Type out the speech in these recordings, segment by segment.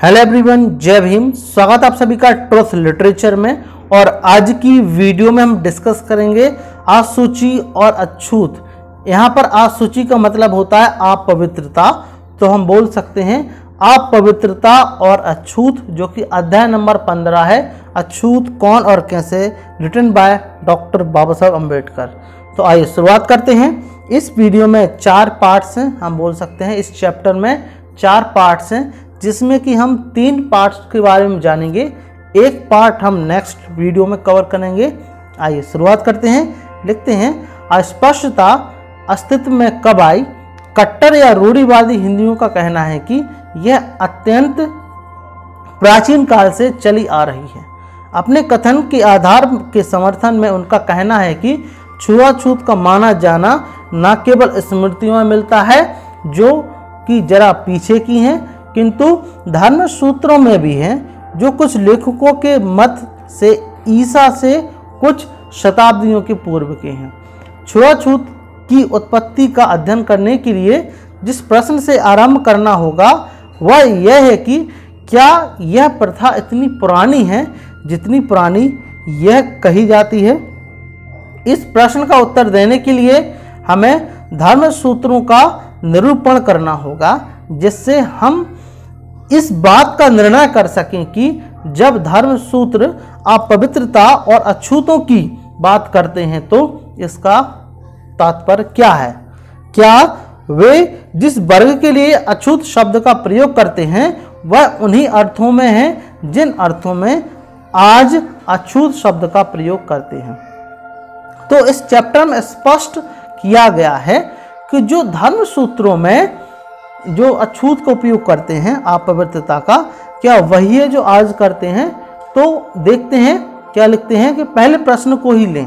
Hello everyone, जय भीम। स्वागत आप सभी का ट्रुथ लिटरेचर में। और आज की वीडियो में हम डिस्कस करेंगे अशुचि और अछूत। यहाँ पर अशुचि का मतलब होता है अपवित्रता, तो हम बोल सकते हैं अपवित्रता और अछूत, जो कि अध्याय नंबर 15 है, अछूत कौन और कैसे, रिटन बाय डॉक्टर बाबा साहब अम्बेडकर। तो आइए शुरुआत करते हैं। इस वीडियो में 4 पार्ट्स हैं, हम बोल सकते हैं इस चैप्टर में 4 पार्ट्स हैं, जिसमें कि हम 3 पार्ट्स के बारे में जानेंगे। एक पार्ट हम नेक्स्ट वीडियो में कवर करेंगे। आइए शुरुआत करते हैं। लिखते हैं, अस्पष्टता अस्तित्व में कब आई? कट्टर या रूढ़िवादी हिंदुओं का कहना है कि यह अत्यंत प्राचीन काल से चली आ रही है। अपने कथन के आधार के समर्थन में उनका कहना है कि छुआछूत का माना जाना न केवल स्मृतियों में मिलता है, जो कि जरा पीछे की हैं, किंतु धर्म सूत्रों में भी हैं, जो कुछ लेखकों के मत से ईसा से कुछ शताब्दियों के पूर्व के हैं। छुआछूत की उत्पत्ति का अध्ययन करने के लिए जिस प्रश्न से आरंभ करना होगा वह यह है कि क्या यह प्रथा इतनी पुरानी है जितनी पुरानी यह कही जाती है? इस प्रश्न का उत्तर देने के लिए हमें धर्म सूत्रों का निरूपण करना होगा, जिससे हम इस बात का निर्णय कर सकें कि जब धर्म सूत्र अपवित्रता और अछूतों की बात करते हैं तो इसका तात्पर्य क्या है। क्या वे जिस वर्ग के लिए अछूत शब्द का प्रयोग करते हैं वह उन्हीं अर्थों में है जिन अर्थों में आज अछूत शब्द का प्रयोग करते हैं? तो इस चैप्टर में स्पष्ट किया गया है कि जो धर्म सूत्रों में जो अछूत का उपयोग करते हैं अपवित्रता का, क्या वही है जो आज करते हैं? तो देखते हैं क्या लिखते हैं कि पहले प्रश्न को ही लें।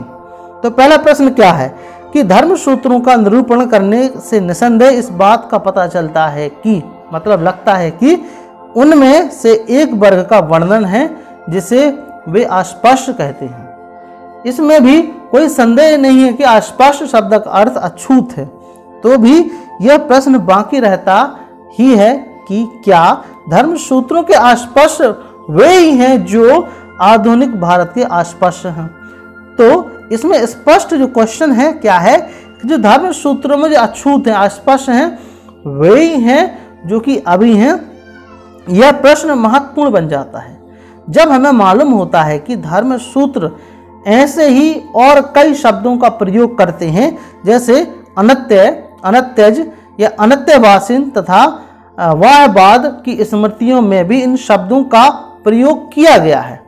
तो पहला प्रश्न क्या है कि धर्म सूत्रों का निरूपण करने से निसंदेह इस बात का पता चलता है कि, मतलब लगता है कि उनमें से एक वर्ग का वर्णन है जिसे वे अस्पष्ट कहते हैं। इसमें भी कोई संदेह नहीं है कि अस्पष्ट शब्द का अर्थ अछूत है। तो भी यह प्रश्न बाकी रहता ही है कि क्या धर्म सूत्रों के अस्पष्ट वे ही हैं जो आधुनिक भारत के अस्पष्ट हैं? तो इसमें स्पष्ट जो क्वेश्चन है क्या है कि जो धर्म सूत्रों में जो अछूत हैं, अस्पष्ट हैं, वे ही हैं जो कि अभी हैं। यह प्रश्न महत्वपूर्ण बन जाता है जब हमें मालूम होता है कि धर्म सूत्र ऐसे ही और कई शब्दों का प्रयोग करते हैं, जैसे अनत्य, अनत्यज या अनत्यवासिन तथा वाहवाद की स्मृतियों में भी इन शब्दों का प्रयोग किया गया है।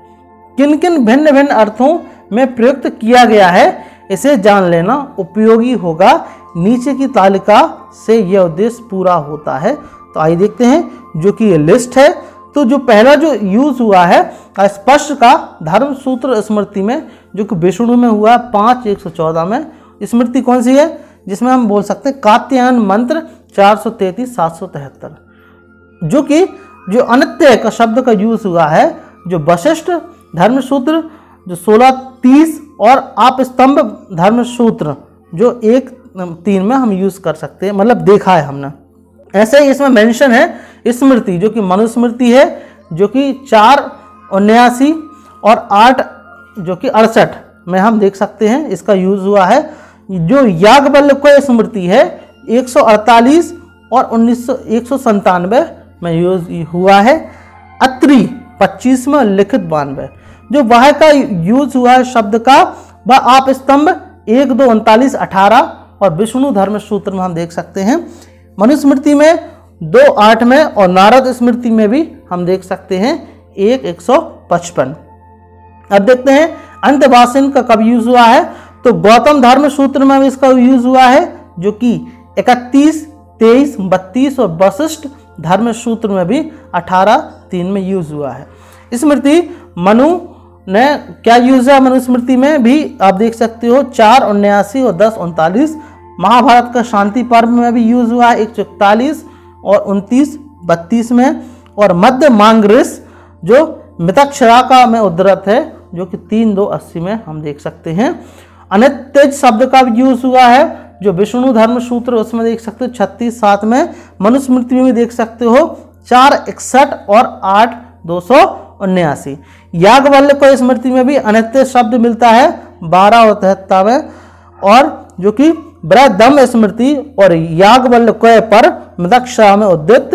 किन किन भिन्न भिन्न अर्थों में प्रयुक्त किया गया है, इसे जान लेना उपयोगी होगा। नीचे की तालिका से यह उद्देश्य पूरा होता है। तो आइए देखते हैं, जो कि ये लिस्ट है। तो जो पहला जो यूज हुआ है स्पष्ट का धर्म सूत्र स्मृति में, जो कि विष्णु में हुआ 5:114 में। स्मृति कौन सी है? जिसमें हम बोल सकते हैं कात्यायन मंत्र 433-773। जो कि जो अनत्य का शब्द का यूज हुआ है, जो वशिष्ठ धर्म सूत्र जो 1630 और आप स्तंभ धर्म सूत्र जो 1:3 में हम यूज कर सकते हैं, मतलब देखा है हमने। ऐसे ही इसमें मेंशन है स्मृति, जो कि मनुस्मृति है, जो कि 4:79 और 8 जो कि 68 में हम देख सकते हैं इसका यूज हुआ है। जो याज्ञवल्क्य स्मृति है 148 और 197 में यूज हुआ है। अत्रि 25 में, लिखित 92। जो वह का यूज हुआ है शब्द का, वह आप स्तंभ 1:2, 39, 18 और विष्णु धर्म सूत्र में हम देख सकते हैं। मनुस्मृति में 2:8 में और नारद स्मृति में भी हम देख सकते हैं 1:155। अब देखते हैं अंत्यवासिन का कब यूज हुआ है। तो गौतम धर्म सूत्र में भी इसका यूज हुआ है, जो कि 31, 23, 32 और वशिष्ठ धर्म सूत्र में भी 18:3 में यूज हुआ है। स्मृति मनु ने क्या यूज है? मनुस्मृति में भी आप देख सकते हो 4:79 और 10:39। महाभारत का शांति पर्व में भी यूज हुआ है 141 और 29-32 में। और मध्य मांगरिस जो मितक्षरा का में उद्धृत है, जो कि 3:280 में हम देख सकते हैं। अनत्यज शब्द का भी यूज हुआ है, जो विष्णु धर्म सूत्र उसमें देख सकते हो 36:7 में। मनुस्मृति में भी देख सकते हो 461 और 8 279। याज्ञवल्क्य स्मृति में भी अनित्य शब्द मिलता है 12 और 73 में, और जो कि बृहदम स्मृति और याज्ञवल्क्य पर मृदक्षा में उद्धृत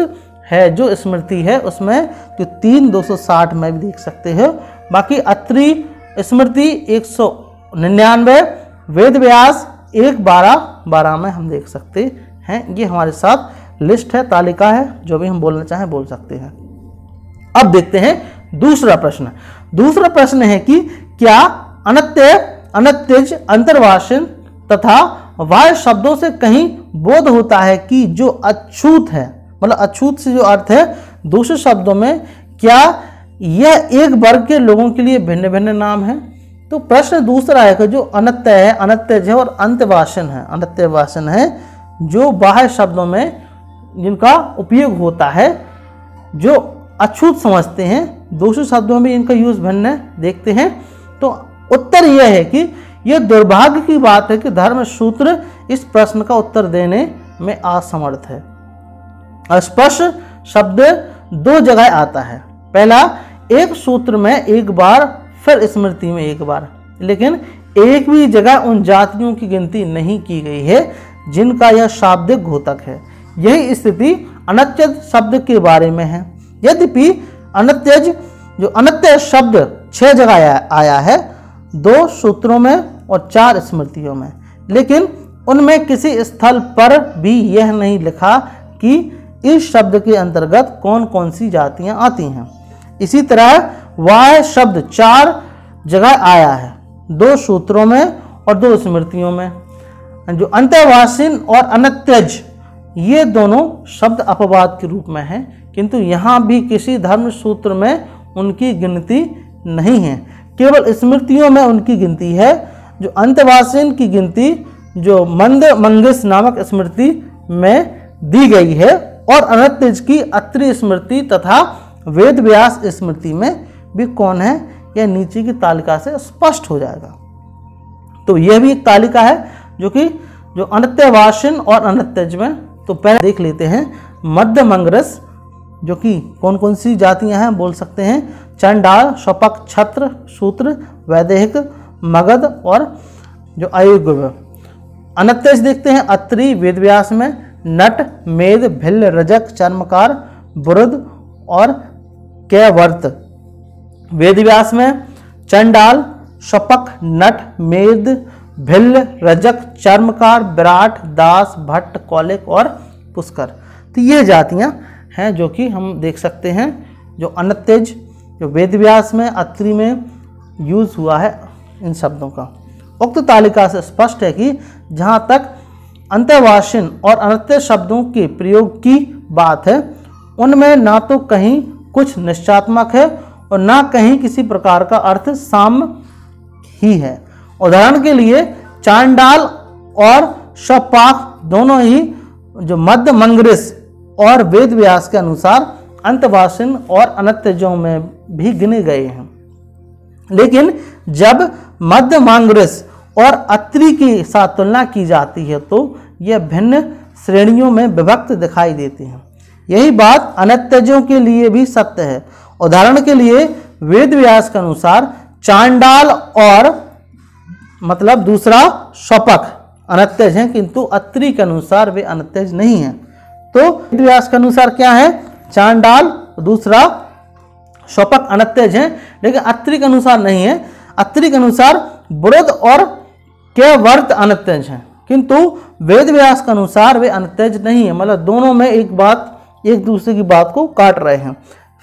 है जो स्मृति है उसमें जो 3 260 में भी देख सकते हो। बाकी अत्रि स्मृति 199, वेद व्यास 1:12 में हम देख सकते हैं। ये हमारे साथ लिस्ट है, तालिका है, जो भी हम बोलना चाहें बोल सकते हैं। अब देखते हैं दूसरा प्रश्न। दूसरा प्रश्न है कि क्या अनित्य, अनित्यज, अंतर्वासन तथा वाह्य शब्दों से कहीं बोध होता है कि जो अछूत है, मतलब अछूत से जो अर्थ है दूसरे शब्दों में, क्या यह एक वर्ग के लोगों के लिए भिन्न भिन्न नाम है? तो प्रश्न दूसरा है कि जो अनित्य है, अनित्यज है और अंतवासन है, अनित्यवासन है जो बाह्य शब्दों में जिनका उपयोग होता है, जो अछूत समझते हैं, दूसरे शब्दों में इनका यूज भिन्न है, देखते हैं। तो उत्तर यह है कि यह दुर्भाग्य की बात है कि धर्मसूत्र इस प्रश्न का उत्तर देने में असमर्थ है। अस्पष्ट शब्द 2 जगह आता है, पहला एक सूत्र में एक बार, फिर स्मृति में एक बार, लेकिन एक भी जगह उन जातियों की गिनती नहीं की गई है जिनका यह शाब्दिक घोतक है। यही स्थिति अनित्यज शब्द के बारे में है। यद्यपि अनित्यज जो अनित्य शब्द 6 जगह आया है, 2 सूत्रों में और 4 स्मृतियों में, लेकिन उनमें किसी स्थल पर भी यह नहीं लिखा कि इस शब्द के अंतर्गत कौन कौन सी जातियां आती हैं। इसी तरह वाह्य शब्द 4 जगह आया है, 2 सूत्रों में और 2 स्मृतियों में। जो अंतर्वासिन और अनित्यज ये दोनों शब्द अपवाद के रूप में हैं, किंतु यहाँ भी किसी धर्म सूत्र में उनकी गिनती नहीं है, केवल स्मृतियों में उनकी गिनती है। जो अंतवासिन की गिनती जो मंद मंगिस नामक स्मृति में दी गई है, और अनित्यज की अत्रि स्मृति तथा वेद व्यास स्मृति में भी कौन है यह नीचे की तालिका से स्पष्ट हो जाएगा। तो यह भी एक तालिका है जो कि जो अनित्यवासिन और अनित्यज में। तो पहले देख लेते हैं मध्य मंगरस, जो कि कौन कौन सी जातियां हैं बोल सकते हैं। चंडाल, शपक, छत्र, सूत्र, वैदेहिक, मगध और जो अयुग्म। अनित्यज देखते हैं अत्रि वेदव्यास में, नट, मेद, भिल्ल, रजक, चर्मकार, बुरुद और कैवर्त वेदव्यास में। चंडाल, शपक, नट, मेद, भिल्ल, रजक, चर्मकार, विराट, दास, भट्ट, कौलिक और पुष्कर। तो ये जातियां हैं जो कि हम देख सकते हैं जो अनित्यज जो वेदव्यास में, अत्रि में यूज हुआ है इन शब्दों का। उक्त तालिका से स्पष्ट है कि जहाँ तक अंतर्वासिन और अनित्य शब्दों के प्रयोग की बात है, उनमें ना तो कहीं कुछ निश्चयात्मक है और ना कहीं किसी प्रकार का अर्थ साम्य ही है। उदाहरण के लिए चांडाल और शपाक दोनों ही जो मध्य मंगरिस और वेद व्यास के अनुसार अंतवासिन और अनित्यजों में भी गिने गए हैं, लेकिन जब मध्य मंगरिस और अत्रि के साथ तुलना की जाती है तो यह भिन्न श्रेणियों में विभक्त दिखाई देते हैं। यही बात अनित्यजों के लिए भी सत्य है। उदाहरण के लिए वेद व्यास के अनुसार चांडाल और मतलब दूसरा शपक अनित्यज हैं, किंतु अत्रि के अनुसार वे अनित्यज नहीं हैं। तो वेद व्यास के अनुसार क्या है, चांडाल, दूसरा शपक अनित्यज हैं, लेकिन अत्रि के अनुसार नहीं है। अत्रि के अनुसार बुरुद और कैवर्त अनित्यज हैं, किंतु वेद व्यास के अनुसार वे अनित्यज नहीं है। मतलब दोनों में एक दूसरे की बात को काट रहे हैं।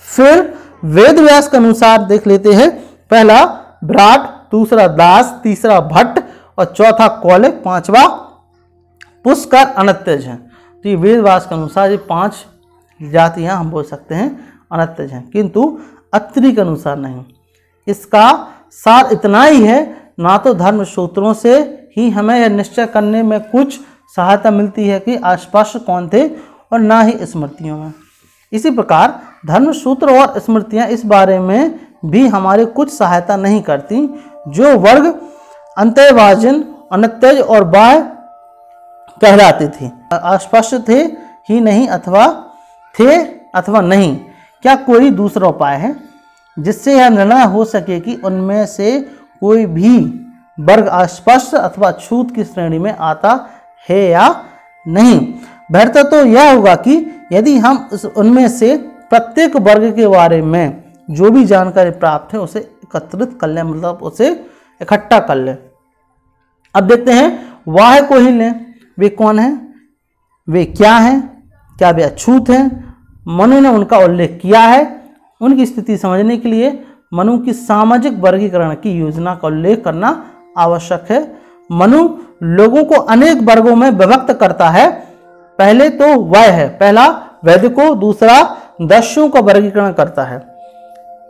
फिर वेद व्यास के अनुसार देख लेते हैं, पहला विराट, दूसरा दास, तीसरा भट्ट और चौथा कौलिक, पांचवा पुष्कर अनित्यज हैं। तो ये वेद व्यास के अनुसार ये 5 जातियां हम बोल सकते हैं अनित्यज हैं, किंतु अत्रि के अनुसार नहीं। इसका सार इतना ही है, ना तो धर्म सूत्रों से ही हमें यह निश्चय करने में कुछ सहायता मिलती है कि अस्पष्ट कौन थे, और ना ही स्मृतियों में। इसी प्रकार धर्म सूत्र और स्मृतियां इस बारे में भी हमारे कुछ सहायता नहीं करती जो वर्ग अंतर्वासिन, अनित्यज और बाह्य कहलाते थे। अस्पष्ट थे ही नहीं, अथवा थे अथवा नहीं? क्या कोई दूसरा उपाय है जिससे यह निर्णय हो सके कि उनमें से कोई भी वर्ग अस्पष्ट अथवा छूत की श्रेणी में आता है या नहीं? बेहतर तो यह होगा कि यदि हम उनमें से प्रत्येक वर्ग के बारे में जो भी जानकारी प्राप्त है उसे एकत्रित कर लें, मतलब उसे इकट्ठा कर लें। अब देखते हैं वाह को ही लें। वे कौन हैं, वे क्या हैं, क्या वे अछूत हैं? मनु ने उनका उल्लेख किया है। उनकी स्थिति समझने के लिए मनु की सामाजिक वर्गीकरण की योजना का उल्लेख करना आवश्यक है। मनु लोगों को अनेक वर्गों में विभक्त करता है। पहले तो वह है, पहला वैदिकों, दूसरा दस्युओं का वर्गीकरण करता है।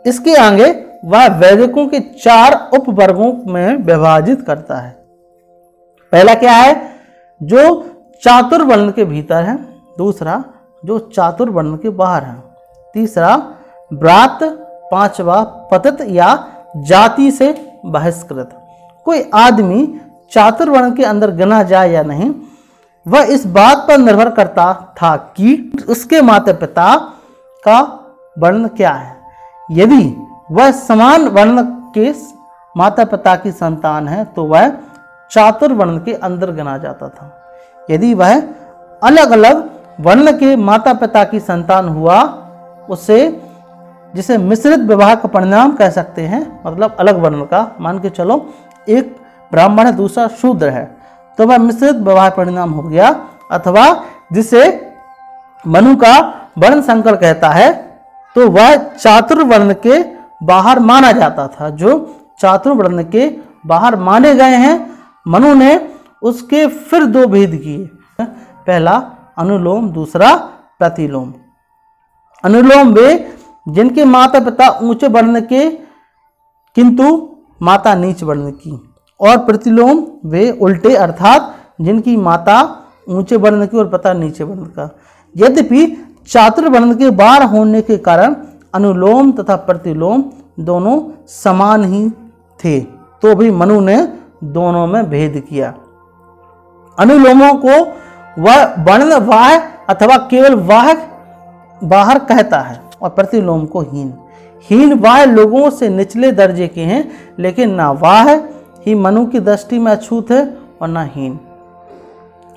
इसके आगे वह वैदिकों के 4 उप वर्गों में विभाजित करता है। पहला क्या है, जो चातुर्वर्ण के भीतर है, दूसरा जो चातुर्वर्ण के बाहर है, तीसरा ब्रात, पांचवा पतित या जाति से बहिष्कृत। कोई आदमी चातुर्वर्ण के अंदर गिना जाए या नहीं, वह इस बात पर निर्भर करता था कि उसके माता पिता का वर्ण क्या है। यदि वह समान वर्ण के माता पिता की संतान है तो वह चातुर्वर्ण के अंदर गिना जाता था। यदि वह अलग अलग वर्ण के माता पिता की संतान हुआ, उसे जिसे मिश्रित विवाह का परिणाम कह सकते हैं, मतलब अलग वर्ण का, मान के चलो एक ब्राह्मण है दूसरा शूद्र है, तो वह मिश्रित विवाह परिणाम हो गया। अथवा जिसे मनु का वर्ण संकर कहता है, तो वह चातुर्वर्ण के बाहर माना जाता था। जो चातुर्वर्ण के बाहर माने गए हैं, मनु ने उसके फिर 2 भेद किए। पहला अनुलोम, दूसरा प्रतिलोम। अनुलोम वे जिनके माता पिता ऊंचे वर्ण के किंतु माता नीच वर्ण की, और प्रतिलोम वे उल्टे, अर्थात जिनकी माता ऊंचे वर्ण की और पिता नीचे वर्ण का। यद्यपि चातुर्वर्ण के बाहर होने के कारण अनुलोम तथा प्रतिलोम दोनों समान ही थे, तो भी मनु ने दोनों में भेद किया। अनुलोमों को वह वर्ण वाह अथवा केवल वाह बाहर कहता है, और प्रतिलोम को हीन। हीन वाह लोगों से निचले दर्जे के हैं, लेकिन ना वाह ही मनु की दृष्टि में अछूत है और ना हीन।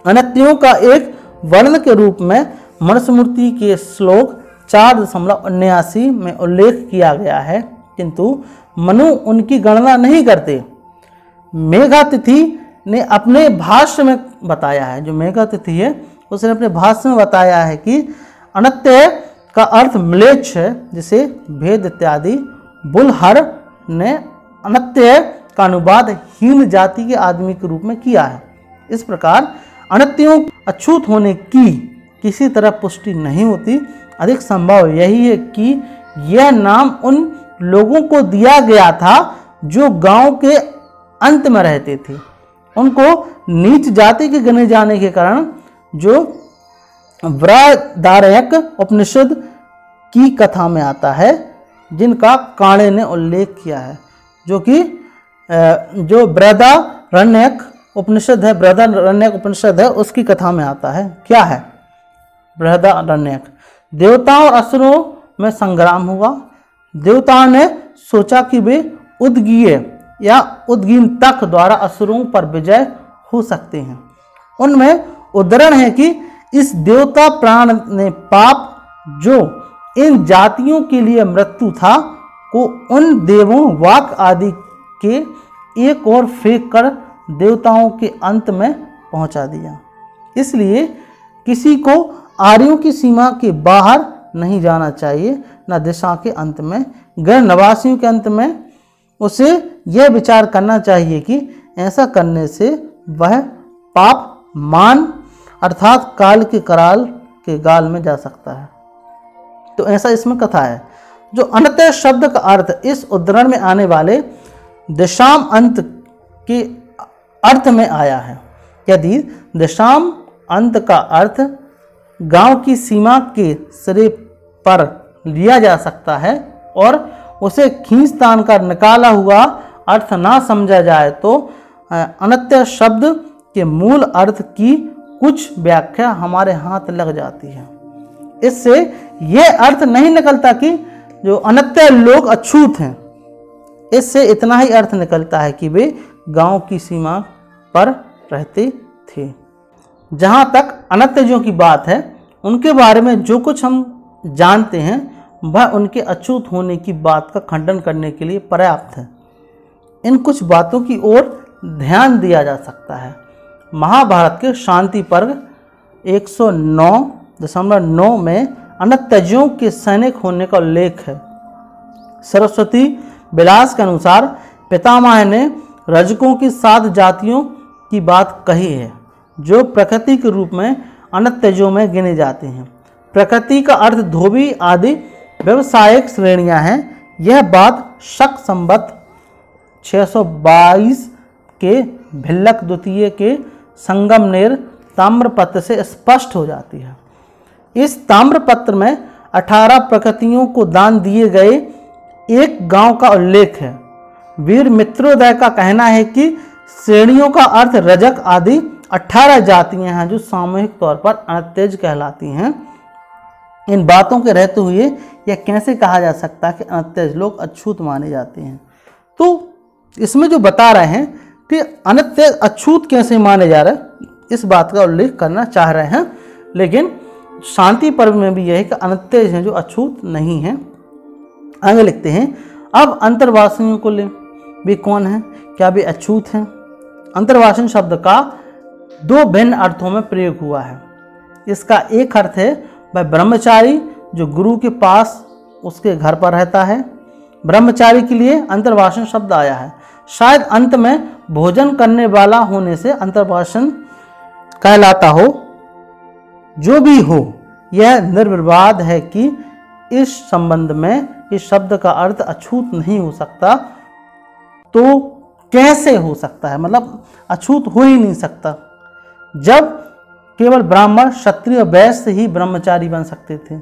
अनत्यों का एक वर्ण के रूप में मनुस्मृति के श्लोक 4.79 में उल्लेख किया गया है, किंतु मनु उनकी गणना नहीं करते। मेघातिथि ने अपने भाष्य में बताया है, जो मेघातिथि है उसने अपने भाष्य में बताया है कि अनत्य का अर्थ म्लेच्छ है, जिसे भेद इत्यादि। बुलहर ने अनत्य का अनुवाद हीन जाति के आदमी के रूप में किया है। इस प्रकार अनत्यों अछूत होने की किसी तरह पुष्टि नहीं होती। अधिक संभव यही है कि यह नाम उन लोगों को दिया गया था जो गांव के अंत में रहते थे। उनको नीच जाति के गिने जाने के कारण, जो बृहदारण्यक उपनिषद की कथा में आता है, जिनका काणे ने उल्लेख किया है, जो कि जो बृहदारण्यक उपनिषद है, बृहदारण्यक उपनिषद है, उसकी कथा में आता है। क्या है बृहदारण्यक? देवताओं और असुरों में संग्राम हुआ। देवताओं ने सोचा कि वे उदगीय या उद्गीन तक द्वारा असुरों पर विजय हो सकते हैं। उनमें उदाहरण है कि इस देवता प्राण ने पाप जो इन जातियों के लिए मृत्यु था को उन देवों वाक आदि के एक और फेंक कर देवताओं के अंत में पहुंचा दिया। इसलिए किसी को आर्यों की सीमा के बाहर नहीं जाना चाहिए, न दिशा के अंत में, गैर निवासियों के अंत में। उसे यह विचार करना चाहिए कि ऐसा करने से वह पाप मान अर्थात काल के कराल के गाल में जा सकता है। तो ऐसा इसमें कथा है। जो अनत्य शब्द का अर्थ इस उद्धरण में आने वाले दिशाम अंत के अर्थ में आया है। यदि दिशाम अंत का अर्थ गांव की सीमा के सिरे पर लिया जा सकता है और उसे खींचतान कर निकाला हुआ अर्थ ना समझा जाए, तो अनत्य शब्द के मूल अर्थ की कुछ व्याख्या हमारे हाथ लग जाती है। इससे यह अर्थ नहीं निकलता कि जो अनित्य लोग अछूत हैं। इससे इतना ही अर्थ निकलता है कि वे गांव की सीमा पर रहते थे। जहां तक अनित्यजों की बात है, उनके बारे में जो कुछ हम जानते हैं वह उनके अछूत होने की बात का खंडन करने के लिए पर्याप्त है। इन कुछ बातों की ओर ध्यान दिया जा सकता है। महाभारत के शांति पर्व 109.9 में अनित्यजों के सैनिक होने का उल्लेख है। सरस्वती विलास के अनुसार पितामह ने रजकों की 7 जातियों की बात कही है जो प्रकृति के रूप में अनित्यजों में गिने जाते हैं। प्रकृति का अर्थ धोबी आदि व्यवसायिक श्रेणियां हैं। यह बात शक संवत 622 के भिल्लक द्वितीय के संगमनेर ताम्रपत्र से स्पष्ट हो जाती है। इस ताम्रपत्र में 18 प्रकृतियों को दान दिए गए एक गांव का उल्लेख है। वीर मित्रोदय का कहना है कि श्रेणियों का अर्थ रजक आदि 18 जातियां हैं जो सामूहिक तौर पर अनित्यज कहलाती हैं। इन बातों के रहते हुए यह कैसे कहा जा सकता है कि अनित्यज लोग अछूत माने जाते हैं? तो इसमें जो बता रहे हैं कि अनित्य अछूत कैसे माने जा रहे हैं, इस बात का उल्लेख करना चाह रहे हैं। लेकिन शांति पर्व में भी यह है कि अनित्यज हैं जो अछूत नहीं हैं। आगे लिखते हैं, अब अंतर्वासियों को लें, वे कौन हैं, क्या वे अछूत हैं? अंतर्वासिन शब्द का 2 भिन्न अर्थों में प्रयोग हुआ है। इसका एक अर्थ है वह ब्रह्मचारी जो गुरु के पास उसके घर पर रहता है। ब्रह्मचारी के लिए अंतर्वासन शब्द आया है। शायद अंत में भोजन करने वाला होने से अंतर्वासन कहलाता हो। जो भी हो, यह निर्विवाद है कि इस संबंध में इस शब्द का अर्थ अछूत नहीं हो सकता। तो कैसे हो सकता है? मतलब अछूत हो ही नहीं सकता। जब केवल ब्राह्मण, क्षत्रिय, वैश्य ही ब्रह्मचारी बन सकते थे।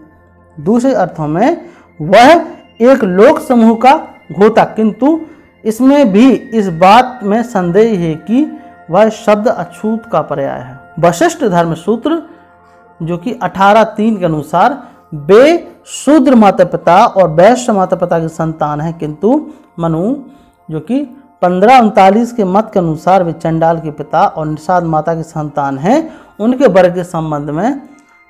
दूसरे अर्थों में वह एक लोक समूह का होता, किंतु इसमें भी इस बात में संदेह है कि वह शब्द अछूत का पर्याय है। वशिष्ठ धर्म सूत्र जो कि 18:3 के अनुसार वे शूद्र माता पिता और वैश्य माता पिता की संतान है, किंतु मनु जो कि 15:39 के मत के अनुसार वे चंडाल के पिता और निषाद माता की संतान हैं। उनके वर्ग के संबंध में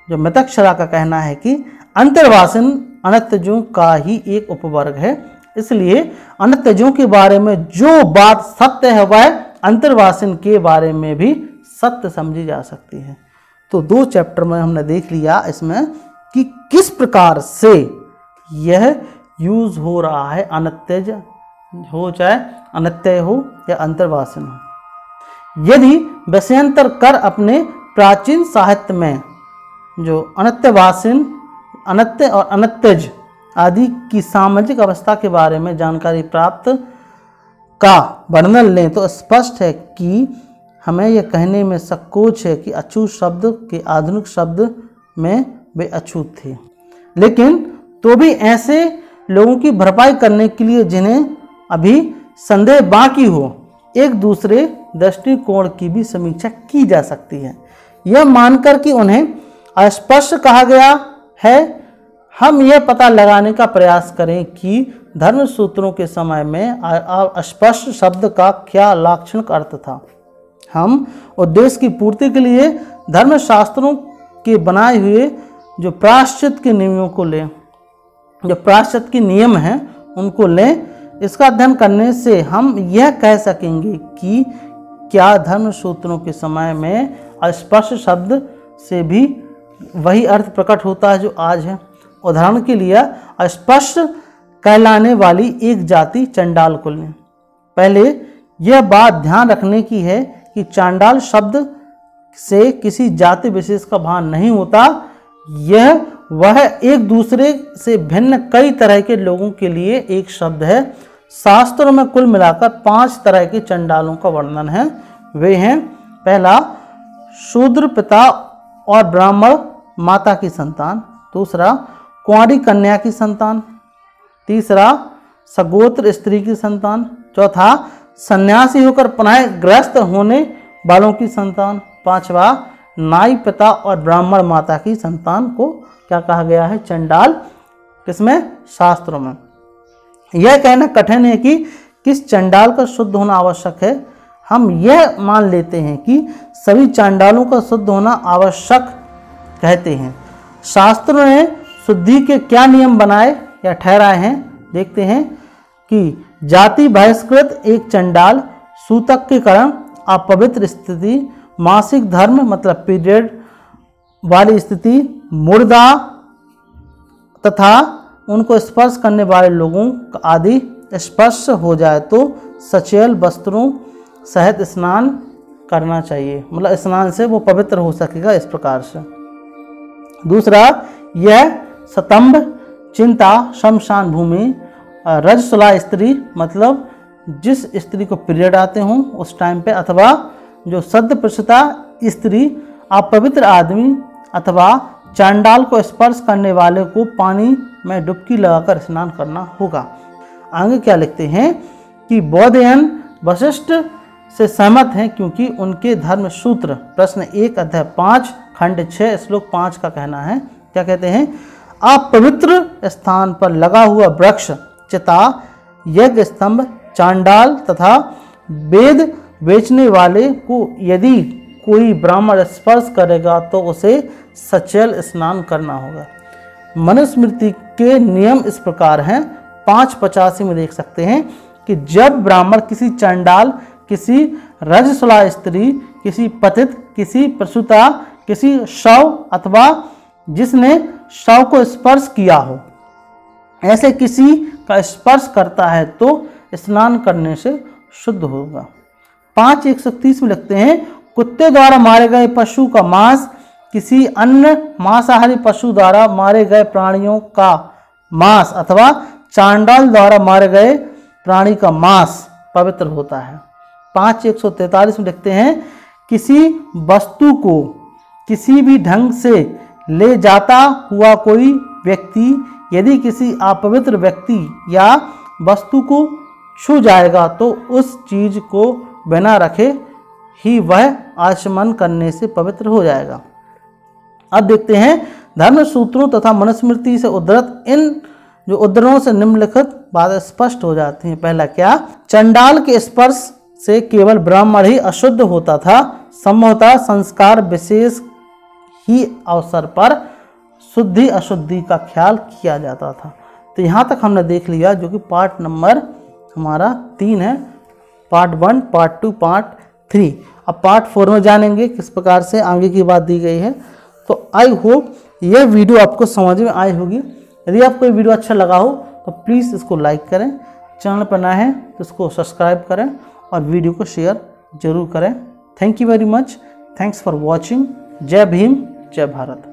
जो मितक्षरा का कहना है कि अंतर्वासिन अनित्यजों का ही एक उपवर्ग है। इसलिए अनित्यजों के बारे में जो बात सत्य है वह अंतर्वासिन के बारे में भी सत्य समझी जा सकती है। तो 2 चैप्टर में हमने देख लिया इसमें कि किस प्रकार से यह यूज हो रहा है, अनित्यज हो चाहे अनित्य हो या अंतर्वासिन हो। यदि वश्यंतर कर अपने प्राचीन साहित्य में जो अनित्यवासिन, अनित्य और अनित्यज आदि की सामाजिक अवस्था के बारे में जानकारी प्राप्त का वर्णन लें तो स्पष्ट है कि हमें यह कहने में संकोच है कि अछूत शब्द के आधुनिक शब्द में वे अछूत थे। लेकिन तो भी ऐसे लोगों की भरपाई करने के लिए जिन्हें अभी संदेह बाकी हो, एक दूसरे दृष्टिकोण की भी समीक्षा की जा सकती है। यह मानकर कि उन्हें अस्पष्ट कहा गया है, हम यह पता लगाने का प्रयास करें कि धर्म सूत्रों के समय में अस्पष्ट शब्द का क्या लाक्षणिक अर्थ था। हम उद्देश्य की पूर्ति के लिए धर्मशास्त्रों के बनाए हुए जो प्रायश्चित के नियमों को लें, जो प्रायश्चित के नियम हैं उनको लें। इसका अध्ययन करने से हम यह कह सकेंगे कि क्या धर्म सूत्रों के समय में अस्पष्ट शब्द से भी वही अर्थ प्रकट होता है जो आज है। उदाहरण के लिए अस्पष्ट कहलाने वाली एक जाति चंडाल को लें। पहले यह बात ध्यान रखने की है कि चांडाल शब्द से किसी जाति विशेष का भान नहीं होता। वह एक दूसरे से भिन्न कई तरह के लोगों के लिए एक शब्द है। शास्त्रों में कुल मिलाकर 5 तरह के चंडालों का वर्णन है। वे हैं, पहला शूद्र पिता और ब्राह्मण माता की संतान, दूसरा कुंवारी कन्या की संतान, तीसरा सगोत्र स्त्री की संतान, चौथा सन्यासी होकर पुनः ग्रस्त होने वालों की संतान, पांचवा नाई पिता और ब्राह्मण माता की संतान को क्या कहा गया है? चंडाल। किसमें? शास्त्रों में। यह कहना कठिन है कि किस चंडाल का शुद्ध होना आवश्यक है। हम यह मान लेते हैं कि सभी चांडालों का शुद्ध होना आवश्यक कहते हैं। शास्त्रों ने शुद्धि के क्या नियम बनाए या ठहराए हैं? देखते हैं कि जाति बहिष्कृत एक चंडाल, सूतक के कारण अपवित्र स्थिति, मासिक धर्म मतलब पीरियड वाली स्थिति, मुर्दा तथा उनको स्पर्श करने वाले लोगों आदि स्पर्श हो जाए तो सचेल वस्त्रों सहित स्नान करना चाहिए, मतलब स्नान से वो पवित्र हो सकेगा। इस प्रकार से दूसरा, यह स्तंभ, चिंता, शमशान भूमि, रजस्वला स्त्री मतलब जिस स्त्री को पीरियड आते हों उस टाइम पे, अथवा जो सद्य प्रसूता स्त्री, अपवित्र आदमी अथवा चांडाल को स्पर्श करने वाले को पानी में डुबकी लगाकर स्नान करना होगा। आगे क्या लिखते हैं कि बौद्धयन वशिष्ठ से सहमत हैं क्योंकि उनके धर्म सूत्र प्रश्न 1 अध्याय 5 खंड 6 श्लोक 5 का कहना है। क्या कहते हैं? अपवित्र स्थान पर लगा हुआ वृक्ष, चिता, यज्ञ स्तंभ, चांडाल तथा वेद बेचने वाले को यदि कोई ब्राह्मण स्पर्श करेगा तो उसे सचेल स्नान करना होगा। मनुस्मृति के नियम इस प्रकार हैं। 585 में देख सकते हैं कि जब ब्राह्मण किसी चंडाल, किसी रजस्वला स्त्री, किसी पतित, किसी प्रसूता, किसी शव अथवा जिसने शव को स्पर्श किया हो, ऐसे किसी का स्पर्श करता है तो स्नान करने से शुद्ध होगा। 5:130 में लिखते हैं, कुत्ते द्वारा मारे गए पशु का मांस, किसी अन्य मांसाहारी पशु द्वारा मारे गए प्राणियों का मांस अथवा चांडाल द्वारा मारे गए प्राणी का मांस पवित्र होता है। 5:143 में लिखते हैं, किसी वस्तु को किसी भी ढंग से ले जाता हुआ कोई व्यक्ति यदि किसी अपवित्र व्यक्ति या वस्तु को छू जाएगा तो उस चीज को बिना रखे ही वह आचमन करने से पवित्र हो जाएगा। अब देखते हैं धर्म सूत्रों तथा मनुस्मृति से उद्धृत इन जो उद्धरणों से निम्नलिखित बातें स्पष्ट हो जाती हैं। पहला क्या? चंडाल के स्पर्श से केवल ब्राह्मण ही अशुद्ध होता था। संभवतः संस्कार विशेष ही अवसर पर शुद्धि अशुद्धि का ख्याल किया जाता था। तो यहाँ तक हमने देख लिया, जो कि पार्ट नंबर हमारा 3 है। Part 1, part 2, part 3। अब पार्ट 4 में जानेंगे किस प्रकार से आगे की बात दी गई है। तो आई होप यह वीडियो आपको समझ में आई होगी। यदि आपको ये वीडियो अच्छा लगा हो तो प्लीज़ इसको लाइक करें, चैनल पर नया है तो इसको सब्सक्राइब करें और वीडियो को शेयर जरूर करें। Thank you very much. Thanks for watching. जय भीम, जय भारत।